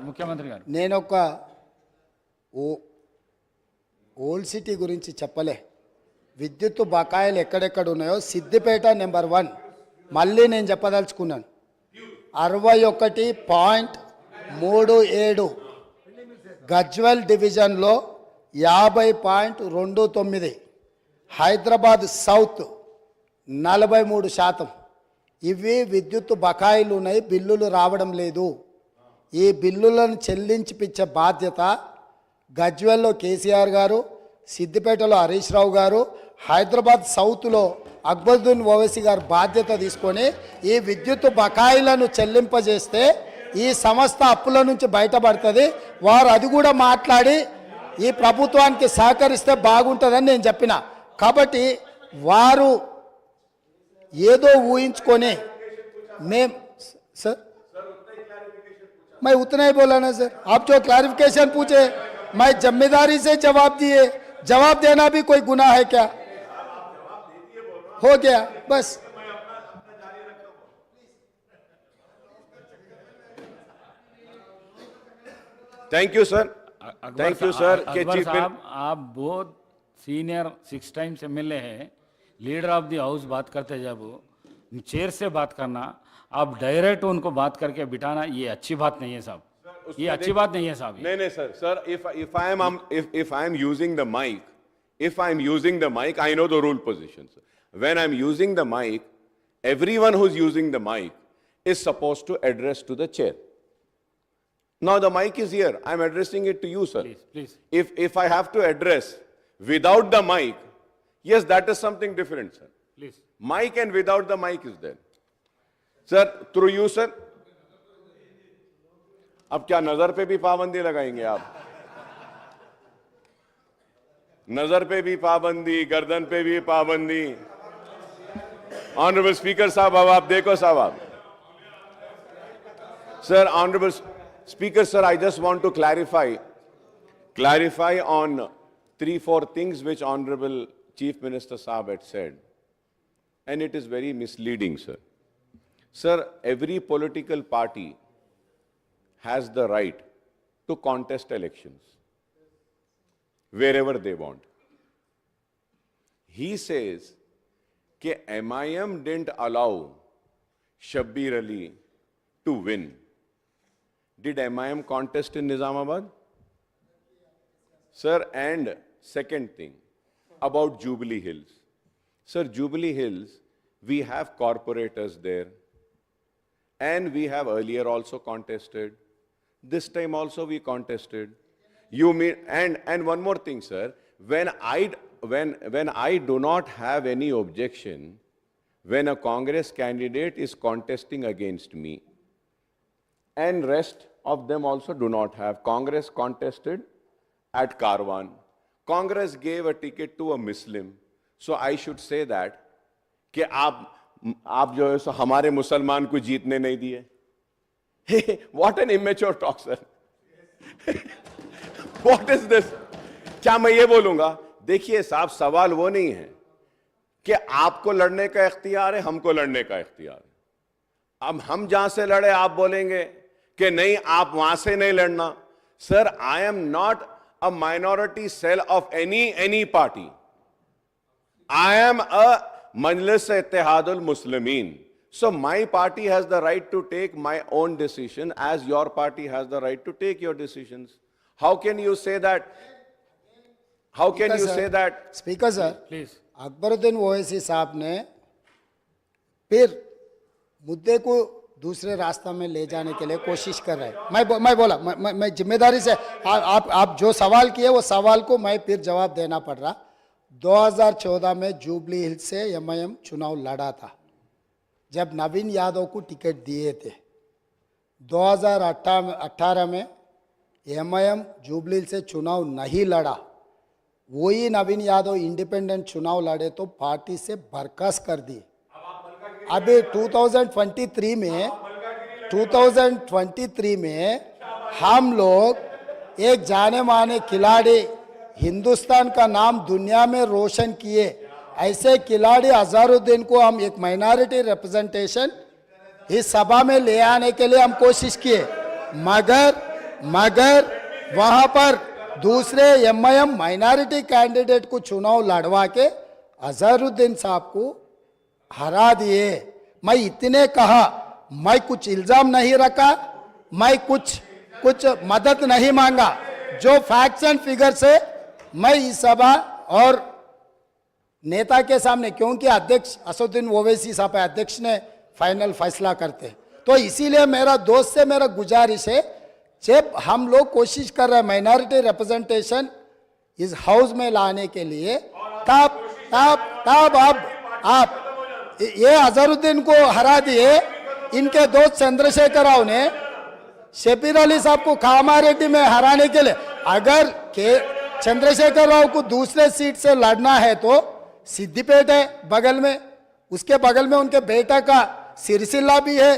ముఖ్యమంత్రి గారు నేను ఒక ఓల్డ్ సిటీ గురించి చెప్పలే. విద్యుత్ బకాయిలు ఎక్కడెక్కడ ఉన్నాయో సిద్దిపేట నెంబర్ 1 మళ్ళీ నేను చెప్పదలుచుకున్నాను. 61.37 గజ్వెల్ డివిజన్లో 50.29, హైదరాబాద్ సౌత్ 43%. ఇవి విద్యుత్ బకాయిలు ఉన్నాయి, బిల్లులు రావడం లేదు. ఈ బిల్లులను చెల్లించిపించే బాధ్యత గజ్వెల్లో కేసీఆర్ గారు, సిద్దిపేటలో హరీష్ రావు గారు, హైదరాబాద్ సౌత్లో అక్బరుద్దీన్ ఓవైసీ గారు బాధ్యత తీసుకొని ఈ విద్యుత్ బకాయిలను చెల్లింపజేస్తే ఈ సంస్థ అప్పుల నుంచి బయటపడుతుంది. వారు అది కూడా మాట్లాడి ఈ ప్రభుత్వానికి సహకరిస్తే బాగుంటుందని నేను చెప్పిన. కాబట్టి వారు ఏదో ఊహించుకొని सर मैं उतना ही बोला ना सर. आप जो क्लैरिफिकेशन पूछे मैं जिम्मेदारी से जवाब दिए. जवाब देना भी कोई गुनाह है क्या? हो गया बस. Thank you sir. Thank you sir. Akbar साहब आप बहुत सीनियर 6 टाइम्स एमएलए हैं, लीडर ऑफ द हाउस बात करते जब चेयर से बात करना, आप डायरेक्ट उनको बात करके बिठाना, ये अच्छी बात नहीं है साहब. ये अच्छी बात नहीं है साहब. नहीं sir if I am using the mic, I know the rule positions. When I am using the mic, everyone who's using the mic is supposed to address to the chair. Now the mic is here, I am addressing it to you, sir. Please. If I have to address without the mic, yes, that is something different, sir. Please. Mic and without the mic is there. Sir, through you, sir. अब क्या नजर पे भी पाबंदी लगाएंगे आप? नजर पे भी पाबंदी, गर्दन पे भी पाबंदी. ऑनरेबल स्पीकर साहब, अब आप देखो साहब आप. Sir, honourable speaker sir, I just want to clarify on 3-4 things which Honorable Chief Minister Saab had said. And it is very misleading, sir. Sir, every political party has the right to contest elections wherever they want. He says that MIM didn't allow Shabbir Ali to win. Did MIM contest in Nizamabad? Sir, and second thing about Jubilee Hills. Sir, Jubilee Hills, we have corporators there, and we have earlier also contested. This time also we contested. You mean, and one more thing, sir, when I do not have any objection when a Congress candidate is contesting against me, and rest of them also do not have. Congress contested at Karwan. Congress gave a ticket to a Muslim. So I should say that कि आप जो है सो हमारे मुसलमान को जीतने नहीं दिए. What an immature talk, sir. What is this? क्या मैं ये बोलूंगा? देखिए साहब, सवाल वो नहीं है कि आपको लड़ने का इख्तियार है, हमको लड़ने का इख्तियार है. अब हम जहां से लड़े आप बोलेंगे कि नहीं, आप वहां से नहीं लड़ना. Sir, I am not a minority cell of any party. I am a Majlis Ittihadul Muslimin. So my party has the right to take my own decision as your party has the right to take your decisions. How can you say that? How can you say that? Speaker sir, Please. Akbaruddin Owaisi साहब ने फिर मुद्दे को दूसरे रास्ता में ले जाने के लिए कोशिश कर रहे हैं. मैं बोला मैं जिम्मेदारी से आप जो सवाल किए वो सवाल को मैं फिर जवाब देना पड़ रहा. 2014 में जुबली हिल्स से MIM चुनाव लड़ा था जब नवीन यादव को टिकट दिए थे. 2018 में MIM जुबली हिल्स से चुनाव नहीं लड़ा. वही नवीन यादव इंडिपेंडेंट चुनाव लड़े तो पार्टी से बर्खास्त कर दी. अभी 2023 में हम लोग एक जाने माने खिलाड़ी, हिंदुस्तान का नाम दुनिया में रोशन किए ऐसे खिलाड़ी अजहरुद्दीन को हम एक माइनॉरिटी रिप्रेजेंटेशन इस सभा में ले आने के लिए हम कोशिश किए, मगर मगर वहां पर दूसरे एमआईएम माइनॉरिटी कैंडिडेट को चुनाव लड़वा के अजहरुद्दीन साहब को हरा दिए। मैं इतने कहा, मैं कुछ इल्जाम नहीं रखा, मैं कुछ मदद नहीं मांगा। जो फैक्ट्स एंड फिगर से मैं इस सभा और नेता के सामने, क्योंकि अध्यक्ष असदुद्दीन ओवैसी साहब अध्यक्ष ने फाइनल फैसला करते, तो इसीलिए मेरा दोस्त से मेरा गुजारिश है, जब हम लोग कोशिश कर रहे हैं माइनॉरिटी रिप्रेजेंटेशन इस हाउस में लाने के लिए, तब अब आप ये अजहरुद्दीन को हरा दिए। इनके दोस्त चंद्रशेखर राव ने शबीर अली साहब को कामारेड्डी में हराने के लिए, अगर के चंद्रशेखर राव को दूसरे सीट से लड़ना है तो सिद्दीपेट है बगल में, उसके बगल में उनके बेटा का सिरसिल्ला भी है।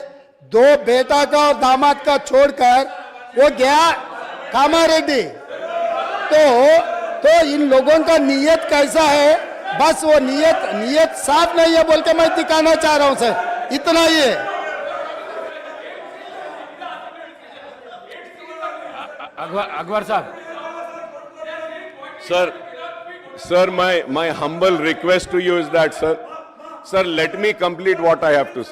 दो बेटा का और दामाद का छोड़कर वो गया कामारेड्डी। तो इन लोगों का नियत कैसा है, बस वो नियत साफ नहीं है बोल के मैं दिखाना चाह रहा हूं सर, इतना ही है। अकबर साहब, Sir, my humble request to you is that, sir, let me complete what I have to say.